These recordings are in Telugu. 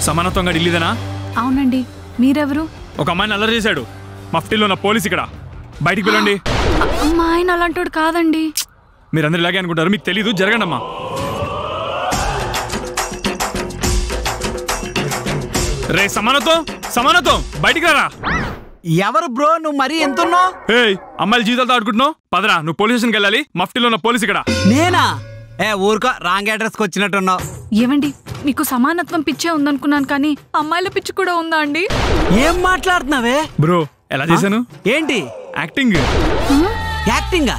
సమానత్వంగా ఢిల్లీదేనా? అవునండి. మీరెవరు? ఒక అమ్మాయిని అల్లరి చేశాడు. మఫ్టీలో ఉన్న పోలీస్ ఇక్కడ. బయటికి వెళ్ళండి. మా ఆయన అలాంటోడు కాదండి. మీరందరూ ఇలాగే అనుకుంటారు. మీకు తెలీదు. జరగండి అమ్మా. రే సమానత్వం బయటికి రారా. ఎవరు బ్రో నువ్వు మరీ ఎంతున్నావు? అమ్మాయిల జీవితాలతో ఆడుకుంటున్నావు. పదరా, నువ్వు పోలీస్ స్టేషన్కి వెళ్ళాలి. మఫ్టీలో ఉన్న పోలీస్ ఇక్కడ. నేనా? ఊరుకో, రాంగ్ అడ్రస్ కి వచ్చినట్టున్నావు. ఏమండి, మీకు సమానత్వం పిచ్చే ఉందనుకున్నాను, కానీ అమ్మాయిల పిచ్చి కూడా ఉందా అండి? ఏం మాట్లాడుతున్నావే బ్రో? ఎలా చేశాను? ఏంటి యాక్టింగ్? యాక్టింగా?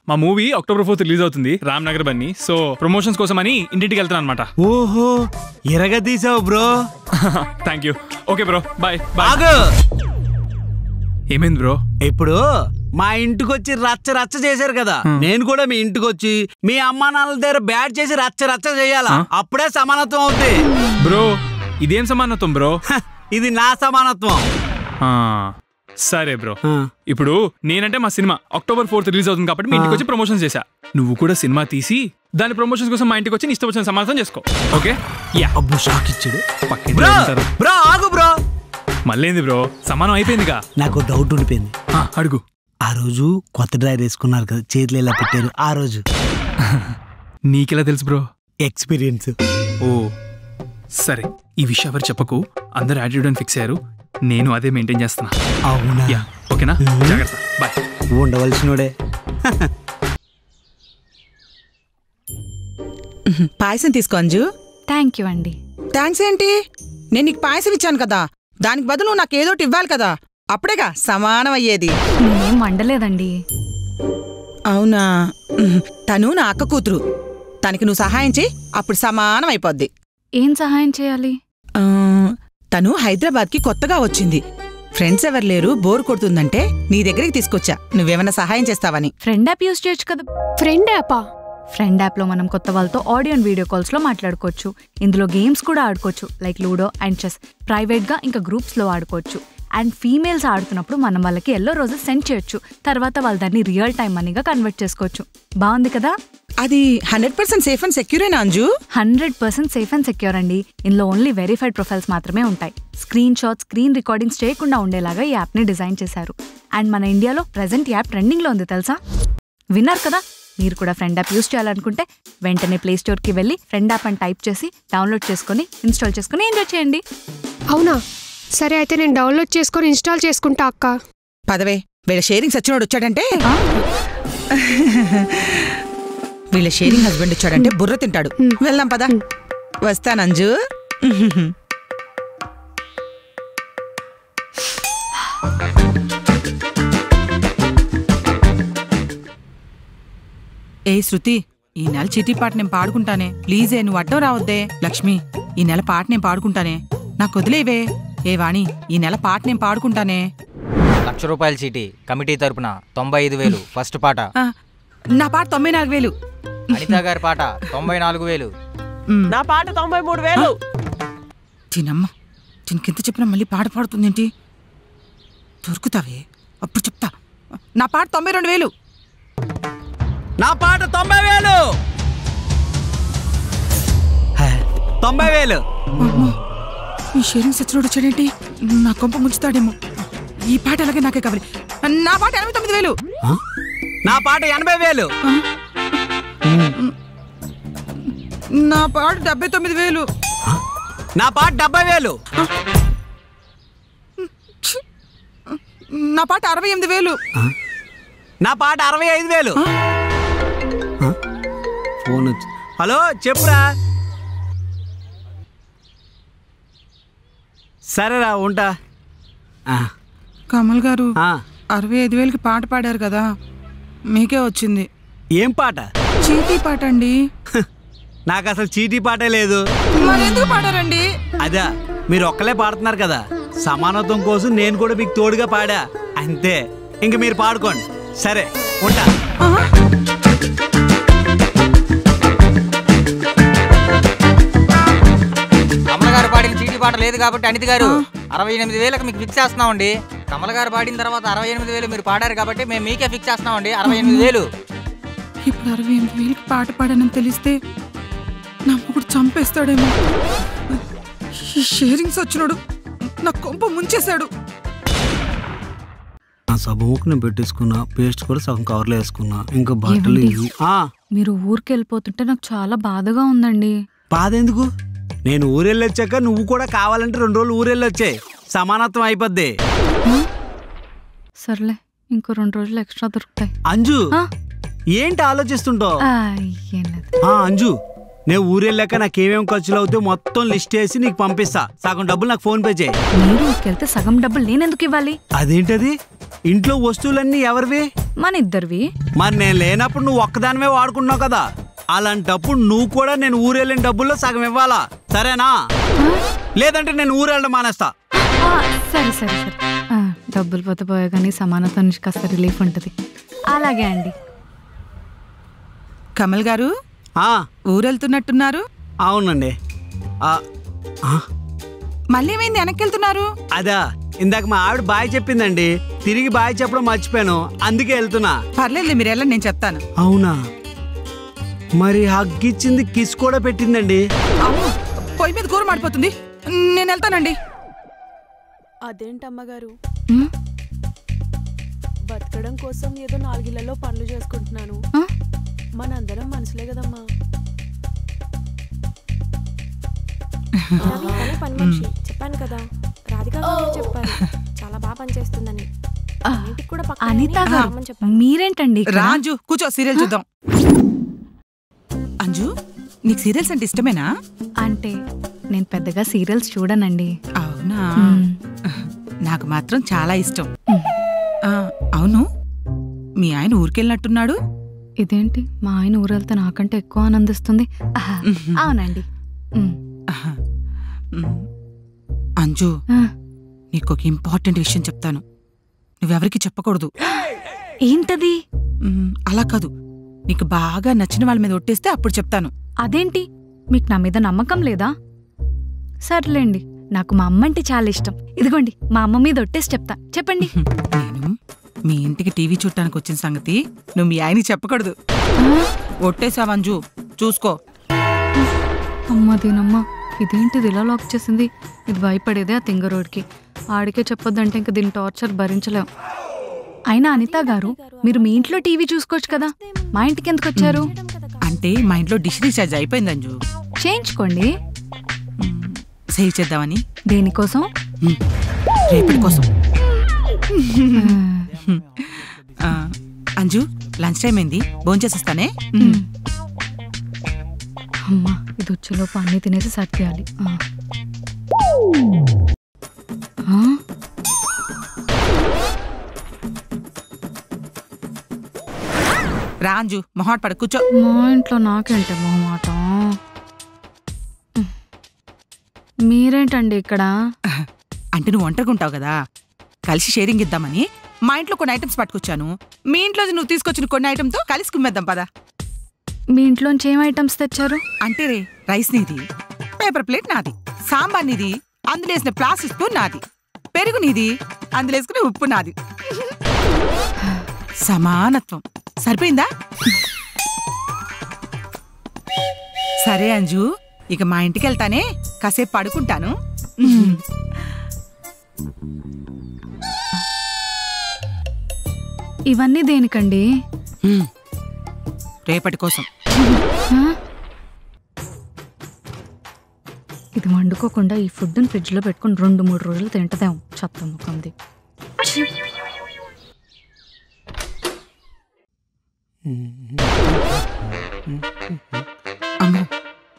మా మూవీ October 4th రిలీజ్ అవుతుంది రామ్ నగర్ బన్నీ. సో ప్రమోషన్స్ కోసం అని ఇంటికి వెళ్తాను అనమాట. ఓహో, ఎరగ తీసావు bro. Thank you. Okay bro, bye. ఏమైంది బ్రో? ఇప్పుడు మా ఇంటికి వచ్చి రచ్చ చేశారు కదా, నేను కూడా మీ ఇంటికి వచ్చి మీ అమ్మా నాన్నల దగ్గర బ్యాడ్ చేసి రచ్చ చేయాలా? అప్పుడే సమానత్వం అవుతాయి బ్రో. ఇదేం సమానత్వం బ్రో? ఇది నా సమానత్వం. సరే బ్రో, ఇప్పుడు నేనంటే మా సినిమా October 4th రిలీజ్ అవుతుంది కాబట్టి మీ ఇంటికి వచ్చి ప్రమోషన్ చేశా. నువ్వు కూడా సినిమా తీసి దాని ప్రమోషన్స్ కోసం మా ఇంటికి వచ్చి ఇష్టం వచ్చిన సమానత్వం చేసుకో. ఓకే? అబ్బో, షాక్ ఇచ్చాడు. బ్రో ఆగు బ్రో. మళ్ళేంది బ్రో? సమానం అయిపోయిందిగా. నాకు డౌట్ ఉండిపోయింది. అడుగు. ఆ రోజు కొత్త డ్రైవర్ వేసుకున్నారు కదా, చేతులు ఎలా పెట్టారు ఆ రోజు? నీకెలా తెలుసు బ్రో? ఎక్స్పీరియన్స్. ఓ సరే, ఈ విషయం ఎవరు చెప్పకు. అందరు యాటిట్యూడ్ అని ఫిక్స్ అయ్యారు. నేను అదే మెయింటైన్ చేస్తున్నా. అవునా? ఓకేనా? జాగ్రత్త. బాయ్. ఉండవలసినోడే. పాయసం తీసుకో అంజు. థ్యాంక్ యూ అండి. థ్యాంక్స్ ఏంటి? నేను నీకు పాయసం ఇచ్చాను కదా, దానికి బదులు నాకేదోటి ఇవ్వాలి కదా, అప్పుడేగా సమానం అయ్యేది. నేనేం వండలేదండి. అవునా? తను నా అక్క కూతురు, తనకి నువ్వు సహాయం చేయి, అప్పుడు సమానం అయిపోద్ది. ఏం సహాయం చేయాలి? తను హైదరాబాద్కి కొత్తగా వచ్చింది. ఫ్రెండ్స్ ఎవరు లేరు, బోర్ కొడుతుందంటే నీ దగ్గరికి తీసుకొచ్చా, నువ్వేమన్నా సహాయం చేస్తావని. ఫ్రెండ్ యాప్ యూజ్ చేయొచ్చు కదా. ఫ్రెండ్ యాపా? ఫ్రెండ్ యాప్ లో మనం కొత్త వాళ్ళతో ఆడియో అండ్ వీడియో కాల్స్ లో మాట్లాడుకోవచ్చు. ఇందులో గేమ్స్ కూడా ఆడుకోవచ్చు, like ludo and chess. Private గా ఇంకా గ్రూప్స్ లో ఆడుకోవచ్చు. అండ్ ఫీమేల్స్ ఆడుతున్నప్పుడు మనం వాళ్ళకి ఎల్లో రోజెస్ సెండ్ చేయొచ్చు. తర్వాత వాళ్ళు దాన్ని రియల్ టైం మనీగా కన్వర్ట్ చేసుకోవచ్చు. బాగుంది కదా? అది 100% సేఫ్ అండ్ సెక్యూరేనా అంజు? 100% సేఫ్ అండ్ సెక్యూర్ అండి. ఇందులో ఓన్లీ వెరిఫైడ్ ప్రొఫైల్స్ మాత్రమే ఉంటాయి. స్క్రీన్ షాట్స్, స్క్రీన్ రికార్డింగ్స్ చేయకుండా ఉండేలాగా ఈ యాప్ ని డిజైన్ చేశారు. అండ్ మన ఇండియాలో ప్రెజెంట్ యాప్ ట్రెండింగ్ లో ఉంది, తెలుసా? విన్నారు కదా? మీరు కూడా ఫ్రెండ్ యాప్ యూజ్ చేయాలనుకుంటే వెంటనే ప్లే స్టోర్ కి వెళ్ళి ఫ్రెండ్ యాప్ అని టైప్ చేసి డౌన్లోడ్ చేసుకుని ఇన్స్టాల్ చేసుకుని ఎంజాయ్ చేయండి. అవునా? సరే, అయితే నేను డౌన్లోడ్ చేసుకొని ఇన్స్టాల్ చేసుకుంటా అక్క. పదవే, వీళ్ళ షేరింగ్ సచ్చినోడు వచ్చాడంటే వీళ్ళ షేరింగ్ హస్బెండ్ వచ్చాడంటే బుర్ర తింటాడు. వెళ్దాం పద. వస్తానంజు. ఏ శృతి, ఈ నెల చిట్టి పాట నేను పాడుకుంటానే, ప్లీజే, నువ్వు అడ్డం రావద్దే. లక్ష్మి, ఈ నెల పాట నేను పాడుకుంటానే, నాకు వదిలేవే. ఏ వాణి, ఈ నెల పాట నేను పాడుకుంటానే. ₹1,00,000 చీటీ కమిటీ తరపున 95,000 ఫస్ట్ పాట. నా పాట 94,000. అనితా గారి పాట 94,000. నా పాట 93,000. చిన్నమ్మ, చిన్నకింత చెప్పినా మళ్ళీ పాట పాడుతుందేంటి? దొరుకుతావే, అప్పుడు చెప్తా. నా పాట 92,000. నా పాట 90,000. 90,000. ఈ షేరింగ్ సచ్చినోడు వచ్చాడేంటి? నా కొంప ముంచుతాడేమో. ఈ పాట అలాగే నాకే కావాలి. నా పాట 89,000. నా పాట 80,000. నా పాట 79,000. నా పాట 70,000. నా పాట 68,000. నా పాట 65,000. ఫోన్ వచ్చి, హలో చెప్పురా. సరేరా, ఉంటా. కమల్ గారు, 65,000కి పాట పాడారు కదా, మీకే వచ్చింది. ఏం పాట? చీటీ పాట అండి. నాకు అసలు చీటీ పాటే లేదు. మరెందుకు పాడారండి? అదా, మీరు ఒక్కలే పాడుతున్నారు కదా, సమానత్వం కోసం నేను కూడా మీకు తోడుగా పాడా, అంతే. ఇంక మీరు పాడుకోండి. సరే, ఉంటా. పాట లేదు కాబట్టి అనిత గారు 68,000 మీకు ఫిక్స్ చేస్తున్నామండి. కమల్ గారు పాడిన తర్వాత 68,000 మీరు పాడారు కాబట్టి మేము మీకే ఫిక్స్ చేస్తున్నామండి 68,000. ఇప్పుడు 68,000 పాట పాడానని తెలిస్తే నా మొగుడు చంపేస్తాడేమో. ఈ షేరింగ్స్ వచ్చినాడు నా కొంప ముంచేశాడు. సబ్బుముక్కుని పెట్టేసుకున్నా, పేస్ట్ కూడా సగం కవర్లో వేసుకున్నా, ఇంకా బట్టలు మీరు ఊరికి వెళ్ళిపోతుంటే నాకు చాలా బాధగా ఉందండి. బాధ ఎందుకు? నేను ఊరెళ్ళొచ్చాక నువ్వు కూడా కావాలంటే 2 రోజులు ఊరెళ్ళొచ్చాయి, సమానత్వం అయిపోద్ది. సర్లే, ఇంకో 2 రోజులు ఎక్స్ట్రా దొరుకుతాయి. అంజు ఏంటి ఆలోచిస్తుంటావు? ఏం లేదు. అంజు, నేను ఊరెళ్ళాక నాకేమేమి ఖర్చులు అవుతాయో మొత్తం లిస్ట్ వేసి నీకు పంపిస్తా. సగం డబ్బులు నాకు ఫోన్ పే చేయి. మీరు ఊరికెళ్తే సగం డబ్బులు నేనెందుకు ఇవ్వాలి? అదేంటది? ఇంట్లో వస్తువులన్నీ ఎవరివి? మన ఇద్దరివి. మరి నేను లేనప్పుడు నువ్వు ఒక్కదానివే వాడుకున్నావు కదా, అలాంటప్పుడు నువ్వు కూడా నేను ఊరెళ్ళిన డబ్బుల్లో సగం ఇవ్వాలా, సరేనా? లేదంటే నేను ఊరెళ్ళడం మానేస్తా. సరే సరే సరే, డబ్బులు పోతే పోయా కానీ సమానత్వం నుంచి కాస్త రిలీఫ్ ఉంటుంది. అలాగే అండి. కమల్ గారు ఊరెళ్తున్నట్టున్నారు? అవునండి. మళ్ళీ ఏమైంది, వెనక్కి వెళ్తున్నారు? అదా, ఇందాక మా ఆవిడ బాయ్ చెప్పిందండి, తిరిగి బాయ్ చెప్పడం మర్చిపోయాను, అందుకే వెళ్తున్నా. పర్లేదు, మీరు వెళ్ళండి, నేను చెప్తాను. అవునా? మరి హగ్గిచ్చింది కిస్ కూడా పెట్టిందండి. పొయ్యి మీద కూర మాడిపోతుంది, నేను వెళ్తానండి. అదేంటమ్మగారు, బతకడం కోసం ఏదో 4 ఇళ్లలో పనులు చేసుకుంటున్నాను. మనందరం మనుషులే కదమ్మా. పని మనిషి చెప్పాను కదా, రాధిక చెప్పారు చాలా బాగా పనిచేస్తుందని. అనిత గారు మీరేంటండి? రాజు కూర్చో, సీరియల్ చూద్దాం. అంజు, నీకు సీరియల్స్ అంటే ఇష్టమేనా? అంటే నేను పెద్దగా సీరియల్స్ చూడనండి. అవునా? నాకు మాత్రం చాలా ఇష్టం. అవును, మీ ఆయన ఊరికెళ్ళినట్టున్నాడు. ఇదేంటి, మా ఆయన ఊరెళ్తే నాకంటే ఎక్కువ ఆనందిస్తుంది. అవునండి. అంజు, నీకు ఒక ఇంపార్టెంట్ విషయం చెప్తాను, నువ్వెవరికి చెప్పకూడదు. ఏంటది? అలా కాదు, నీకు బాగా నచ్చిన వాళ్ళ మీద ఒట్టేస్తే అప్పుడు చెప్తాను. అదేంటి, మీకు నా మీద నమ్మకం లేదా? సర్లేండి, నాకు మా అమ్మ అంటే చాలా ఇష్టం. ఇదిగోండి, మా అమ్మ మీద ఒట్టేసి చెప్తా. చెప్పండి. నేను మీ ఇంటికి టీవీ చూడటానికి వచ్చిన సంగతి నువ్వు మీ ఆయనకి చెప్పకూడదు. ఒట్టేసావంజు, చూసుకో. అమ్మ దీనమ్మ, ఇదేంటిది ఇలా లాక్ చేసింది? ఇది భయపడేదే ఆ తింగరోడికి. ఆడికే చెప్పొద్దంటే ఇంక దీని టార్చర్ భరించలేం. అయినా అనిత గారు, మీరు మీ ఇంట్లో టీవీ చూసుకోవచ్చు కదా, మా ఇంటికి ఎందుకు వచ్చారు? అంటే మా ఇంట్లో డిష్ రీఛార్జ్ అయిపోయింది అంజు. చేయించుకోండి. సేవ్ చేద్దామని. దేనికోసం? రేపటి కోసం. అంజు, లంచ్ టైం అయింది, భోంచేసేస్తానే. అమ్మా, ఇది వచ్చేలోపు అన్నీ తినేసి సెట్ చేయాలి. రాంజు, మొహాట్ పడ, కూర్చో. మా ఇంట్లో నాకేంటే మొహమాట. మీరేంటండి ఇక్కడ? అంటే నువ్వు ఒంటరిగా ఉంటావు కదా, కలిసి షేరింగ్ ఇద్దామని మా ఇంట్లో కొన్ని ఐటమ్స్ పట్టుకొచ్చాను. మీ ఇంట్లో నువ్వు తీసుకొచ్చిన కొన్ని ఐటమ్తో కలిసి కుమ్మేద్దాం పదా. మీ ఇంట్లోంచి ఏం ఐటమ్స్ తెచ్చారు? అంటే రైస్ నీది, పేపర్ ప్లేట్ నాది, సాంబార్ నీది, అందులో వేసిన ప్లాస్టిక్ స్పూన్ నాది, పెరుగు నీది, అందులో వేసుకునే ఉప్పు నాది. సమానత్వం. సరిపోయిందా? సరే అంజు, ఇక మా ఇంటికి వెళ్తానే, కాసేపు పడుకుంటాను. ఇవన్నీ దేనికండి? రేపటి కోసం. ఇది వండుకోకుండా ఈ ఫుడ్ని ఫ్రిడ్జ్లో పెట్టుకుని 2-3 రోజులు తింటదేమో, చెత్త ముఖంది. అమ్మో,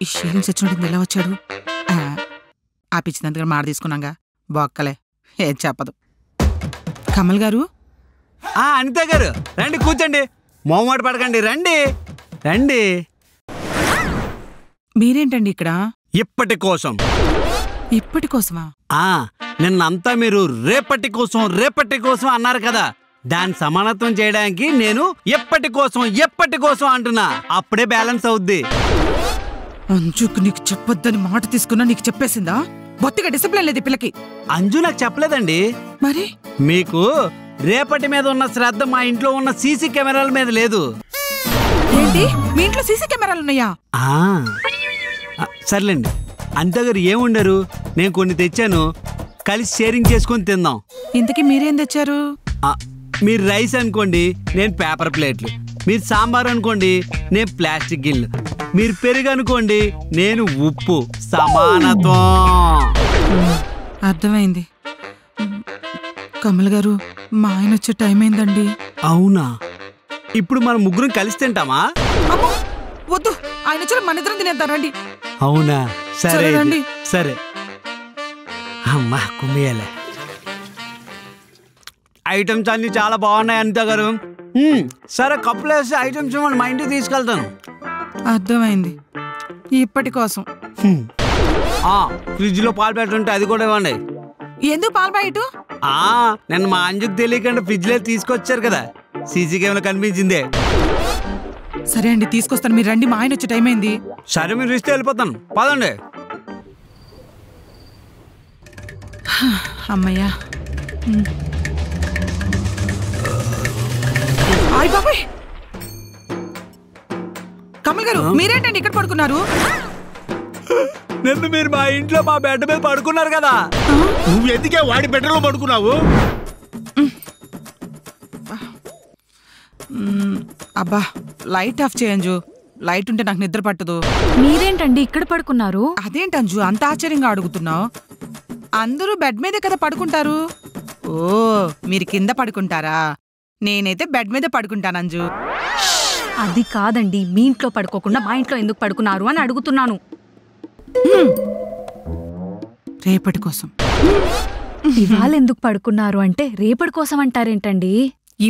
ఈ షేరింగ్స్ వచ్చినట్టు ఎలా వచ్చాడు? ఆపించినందుకు మాట తీసుకున్నాగా, బొక్కలే, ఏం చెప్పదు. కమల్ గారు. అనిత గారు, రండి కూర్చోండి, మొహమాట పడకండి, రండి రండి. మీరేంటండి ఇక్కడ? ఇప్పటి కోసం. ఇప్పటి కోసమా? నిన్నంతా మీరు రేపటి కోసం రేపటి కోసం అన్నారు కదా, దాని సమానత్వం చేయడానికి నేను ఎప్పటి కోసం అంటున్నా, అప్పుడే బ్యాలెన్స్ అవుద్ది. అంజుకు నీకు చెప్పొద్దని మాట తీసుకున్నా నీకు చెప్పేసిందా? బొత్తిగా డిసిప్లిన్ లేదు ఈ పిల్లకి. అంజు నాకు చెప్పలేదండి. మరి మీకు రేపటి మీద ఉన్న శ్రద్ధ మా ఇంట్లో ఉన్న సీసీ కెమెరాల మీద లేదు. ఏంటి మీ ఇంట్లో సీసీ కెమెరాలు ఉన్నాయా? సర్లేండి. అంతగారు ఏముండరు, నేను కొన్ని తెచ్చాను, కలిసి షేరింగ్ చేసుకొని తిందాం. ఇంతకీ మీరేం తెచ్చారు? మీరు రైస్ అనుకోండి, నేను పేపర్ ప్లేట్లు. మీరు సాంబార్ అనుకోండి, నేను ప్లాస్టిక్ గిన్నెలు. మీరు పెరుగు అనుకోండి, నేను ఉప్పు. సమానత్వం. అర్థమైంది. కమల్ గారు, మా ఆయన వచ్చే టైం అయిందండి. అవునా? ఇప్పుడు మనం ముగ్గురం కలిసి తింటామా? అమ్మో వద్దు, ఆయన వచ్చి మన ఇద్దరం తినేద్దారండి. అవునా? సరే రండి. సరే. అమ్మా కుమ్మేయాలే. ఐటమ్స్ అన్ని చాలా బాగున్నాయి అనిత గారు. సరే కప్పులు వేసి ఐటమ్స్ ఇవ్వండి, మా ఇంటికి తీసుకెళ్తాను. అర్థమైంది. ఇప్పటి కోసం ఫ్రిడ్జ్ లో పాలు పెట్టుంటే అది కూడా ఇవ్వండి. ఎందుకు పాలు బయట? నేను మా అంజుకు తెలియకుండా ఫ్రిడ్జ్ లో తీసుకొచ్చారు కదా, సీసీ కెమెరా కనిపించిందే. సరే అండి, తీసుకొస్తాను. మీరు రండి, మా ఆయన వచ్చే టైం అయింది. సరే మీరు ఇస్తే వెళ్ళిపోతాను, పదండి. అమ్మయ్యా. ఆయ్ బాబాయ్, కమల్ గారు మీరేంటండి ఇక్కడ పడుకున్నారు? నిన్ను మీరు మా ఇంట్లో మా బెడ్ మీద పడుకున్నారు కదా, నువ్వు ఎందుకే వాడి బెడ్రూమ్ పడుకున్నావు? అబ్బా లైట్ ఆఫ్ చేయంజు, లైట్ ఉంటే నాకు నిద్ర పట్టదు. మీరేంటండి ఇక్కడ పడుకున్నారు? అదేంటంజు అంత ఆశ్చర్యంగా అడుగుతున్నావు? అందరూ బెడ్ మీదే కదా పడుకుంటారు. ఓ మీరు కింద పడుకుంటారా? నేనైతే బెడ్ మీద పడుకుంటాను అంజు. అది కాదండి, మీ ఇంట్లో పడుకోకుండా మా ఇంట్లో ఎందుకు పడుకున్నారు అని అడుగుతున్నాను. రేపటి కోసం. ఇవాళ ఎందుకు పడుకున్నారు అంటే రేపటి కోసం అంటారేంటండి?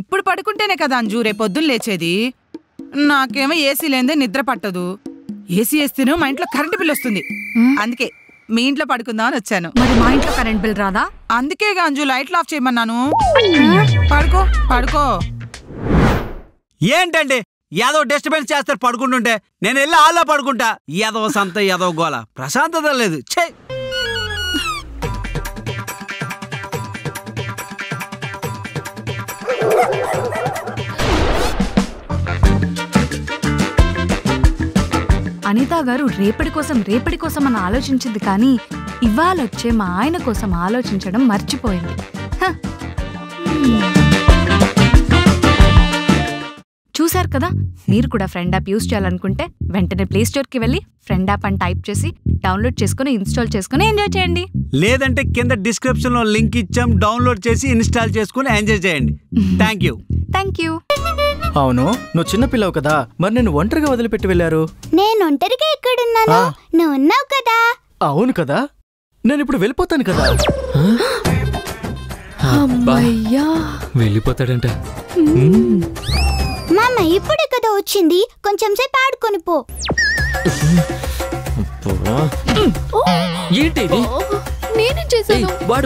ఇప్పుడు పడుకుంటేనే కదా అంజు రేపొద్దున లేచేది. నాకేమో ఏసీ లేదే నిద్ర పట్టదు. ఏసీ వేస్తేనే మా ఇంట్లో కరెంటు బిల్ వస్తుంది. అందుకే మీ ఇంట్లో పడుకుందాం అని వచ్చాను. మరి మా ఇంట్లో కరెంట్ బిల్ రాదా? అందుకేగా అంజు లైట్లు ఆఫ్ చేయమన్నాను. పడుకో పడుకో. ఏంటండి ఏదో డిస్టర్బెన్స్ చేస్తారు పడుకుంటుంటే? నేను వెళ్ళి హాల్లో పడుకుంటా. ఏదో సంత ఏదో గోల, ప్రశాంతత లేదు. ఛే! అనిత గారు రేపటి కోసం అని ఆలోచించింది, కానీ ఇవాళొచ్చే మా ఆయన కోసం ఆలోచించడం మర్చిపోయింది. చూశారు కదా, మీరు కూడా ఫ్రెండ్ యాప్ యూజ్ చేయాలనుకుంటే వెంటనే ప్లే స్టోర్కి వెళ్ళి ఫ్రెండ్ యాప్ అని టైప్ చేసి డౌన్లోడ్ చేసుకుని ఇన్స్టాల్ చేసుకుని ఎంజాయ్ చేయండి. లేదంటే కింద డిస్క్రిప్షన్ లో లింక్ ఇచ్చాం, డౌన్లోడ్ చేసి ఇన్స్టాల్ చేసుకుని ఎంజాయ్ చేయండి. Thank you. అవును, నువ్వు చిన్న పిల్లవు కదా, మరి నేను ఒంటరిగా వదిలిపెట్టి వెళ్ళారు? నేను ఒంటరిగా ఎక్కడున్నాను? నువ్వు ఉన్నావు కదా. అవును కదా, నేను ఇప్పుడు వెళ్ళిపోతాను కదా. వెళ్ళిపోతాడంట. మామ ఇప్పుడే కదా వచ్చింది, కొంచెం సేపు ఆడుకొని పో. ఏంటి ఇది? నేనేం చేశాను? వాడు